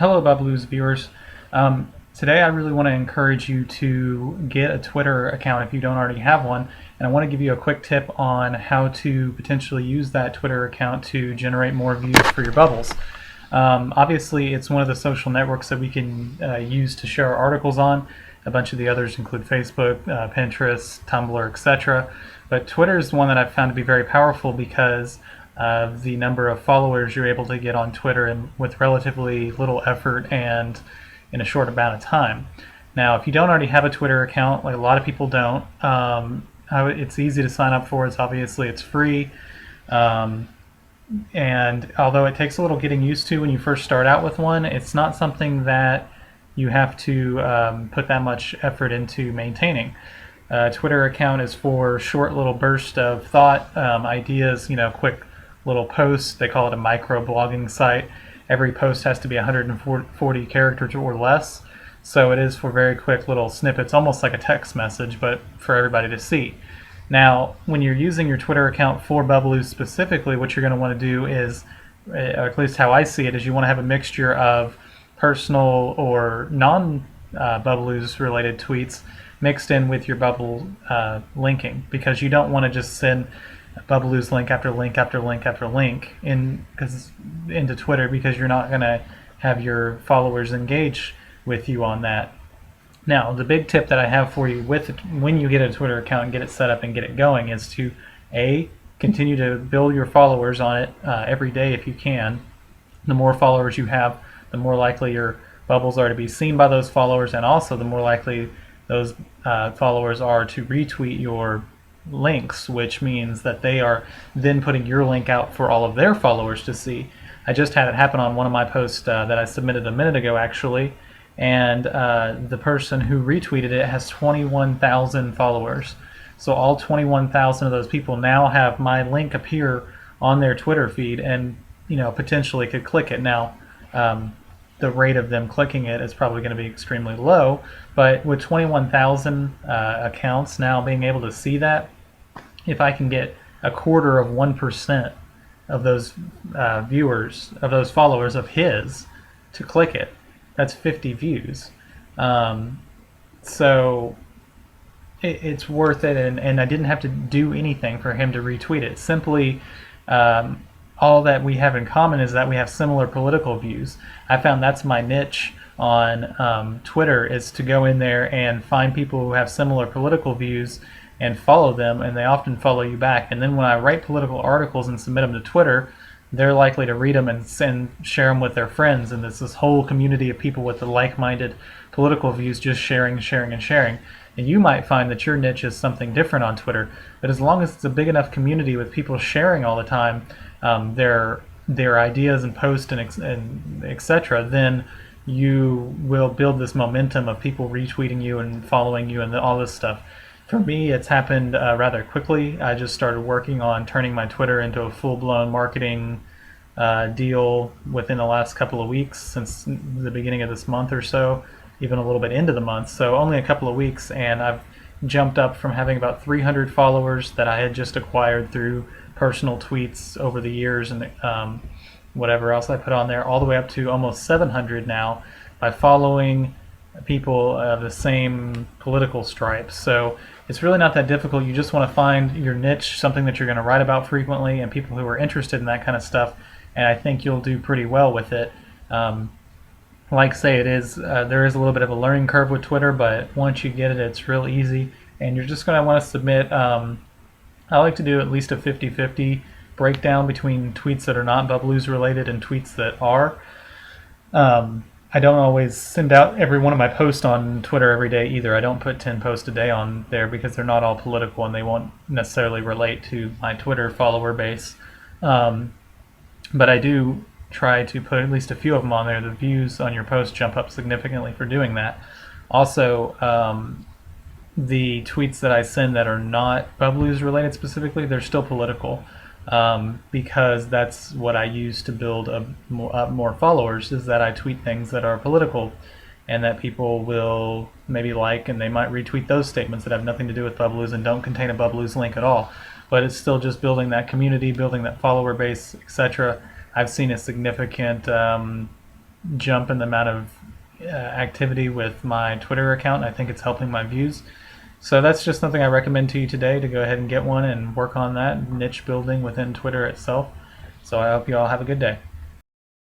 Hello, Bubblews viewers. Today I really want to encourage you to get a Twitter account if you don't already have one, and I want to give you a quick tip on how to potentially use that Twitter account to generate more views for your bubbles. Obviously, it's one of the social networks that we can use to share our articles on. A bunch of the others include Facebook, Pinterest, Tumblr, etc. But Twitter is one that I've found to be very powerful because of the number of followers you're able to get on Twitter and with relatively little effort and in a short amount of time. Now, if you don't already have a Twitter account, like a lot of people don't, it's easy to sign up for. It's free. And although it takes a little getting used to when you first start out with one, it's not something that you have to put that much effort into maintaining. Twitter account is for short little bursts of thought, ideas, quick little posts. They call it a micro blogging site. Every post has to be 140 characters or less, so it is for very quick little snippets, almost like a text message, but for everybody to see. Now, when you're using your Twitter account for Bubblews specifically, what you're going to want to do is, or at least how I see it, is you want to have a mixture of personal or non-Bubblews related tweets mixed in with your Bubble linking, because you don't want to just send Bubblews link after link after link after link into Twitter, because you're not going to have your followers engage with you on that. Now, the big tip that I have for you when you get a Twitter account and get it set up and get it going is to continue to build your followers on it every day if you can. The more followers you have, the more likely your bubbles are to be seen by those followers, and also the more likely those followers are to retweet your links, which means that they are then putting your link out for all of their followers to see. I just had it happen on one of my posts that I submitted a minute ago, actually, and the person who retweeted it has 21,000 followers. So all 21,000 of those people now have my link appear on their Twitter feed, and potentially could click it. Now, the rate of them clicking it is probably going to be extremely low, but with 21,000 accounts now being able to see that, if I can get 1/4% of those viewers, of those followers of his, to click it, that's 50 views. So it's worth it, and I didn't have to do anything for him to retweet it. Simply, all that we have in common is that we have similar political views. I found that's my niche on Twitter, is to go in there and find people who have similar political views and follow them, and they often follow you back. And then when I write political articles and submit them to Twitter, they're likely to read them and share them with their friends, and it's this whole community of people with the like-minded political views just sharing, sharing, and sharing. And you might find that your niche is something different on Twitter, but as long as it's a big enough community with people sharing all the time their ideas and posts and etc., then you will build this momentum of people retweeting you and following you and all this stuff. For me, it's happened rather quickly. I just started working on turning my Twitter into a full-blown marketing deal within the last couple of weeks, since the beginning of this month or so, even a little bit into the month. So only a couple of weeks, and I've jumped up from having about 300 followers that I had just acquired through personal tweets over the years and whatever else I put on there, all the way up to almost 700 now by following people of the same political stripes. So it's really not that difficult. You just want to find your niche, something that you're going to write about frequently, and people who are interested in that kind of stuff, and I think you'll do pretty well with it. Like I say, there is a little bit of a learning curve with Twitter, but once you get it, it's real easy, and you're just going to want to submit I like to do at least a 50-50 breakdown between tweets that are not Bubblews related and tweets that are. I don't always send out every one of my posts on Twitter every day either. I don't put 10 posts a day on there because they're not all political and they won't necessarily relate to my Twitter follower base. But I do try to put at least a few of them on there. The views on your post jump up significantly for doing that. Also, the tweets that I send that are not Bubblews related specifically, they're still political, because that's what I use to build up more followers, is that I tweet things that are political and that people will maybe like, and they might retweet those statements that have nothing to do with Bubblews and don't contain a Bubblews link at all. But it's still just building that community, building that follower base, etc. I've seen a significant jump in the amount of activity with my Twitter account. I think it's helping my views. So that's just something I recommend to you today, to go ahead and get one and work on that niche building within Twitter itself. So I hope you all have a good day.